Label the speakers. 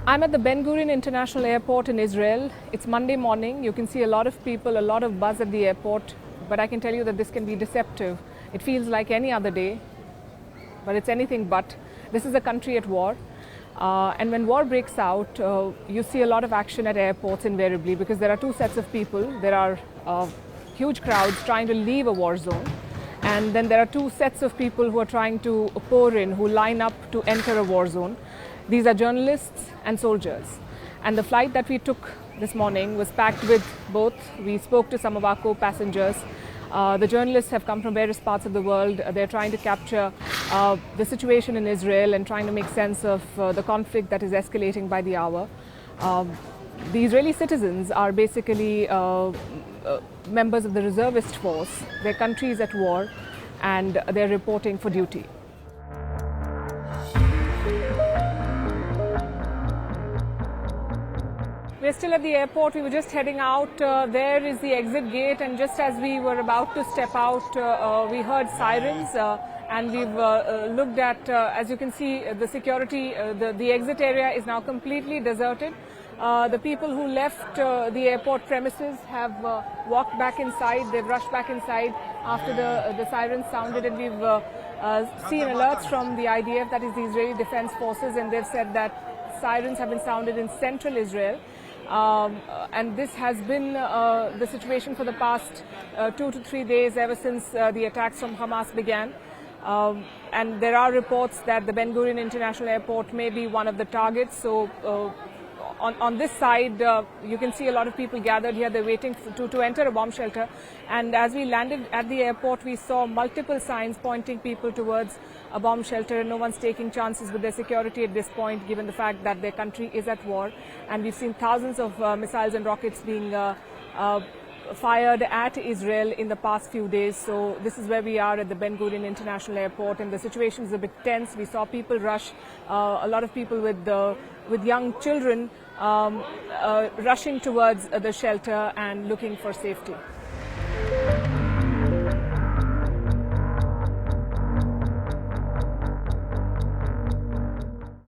Speaker 1: I'm at the Ben Gurion International Airport in Israel. It's Monday morning. You can see a lot of people, a lot of buzz at the airport, but I can tell you that this can be deceptive. It feels like any other day, but it's anything but. This is a country at war. And when war breaks out, you see a lot of action at airports invariably because there are two sets of people. There are huge crowds trying to leave a war zone. And then there are two sets of people who are trying to pour in, who line up to enter a war zone. These are journalists and soldiers. And the flight that we took this morning was packed with both. We spoke to some of our co-passengers. The journalists have come from various parts of the world. They're trying to capture the situation in Israel and trying to make sense of the conflict that is escalating by the hour. The Israeli citizens are basically members of the reservist force. Their country is at war and they're reporting for duty. We're still at the airport. We were just heading out. There is the exit gate, and just as we were about to step out, we heard sirens, and we've looked at, as you can see, the security, the exit area is now completely deserted. The people who left the airport premises have walked back inside. They've rushed back inside after the sirens sounded, and we've seen alerts from the IDF, that is the Israeli Defense Forces, and they've said that sirens have been sounded in central Israel. And this has been the situation for the past 2 to 3 days, ever since the attacks from Hamas began. And there are reports that the Ben Gurion International Airport may be one of the targets. So on this side, you can see a lot of people gathered here. They're waiting to enter a bomb shelter. And as we landed at the airport, we saw multiple signs pointing people towards a bomb shelter. No one's taking chances with their security at this point, given the fact that their country is at war. And we've seen thousands of missiles and rockets being fired at Israel in the past few days. So this is where we are at the Ben Gurion International Airport, and the situation is a bit tense. We saw people rush, a lot of people with young children rushing towards the shelter and looking for safety.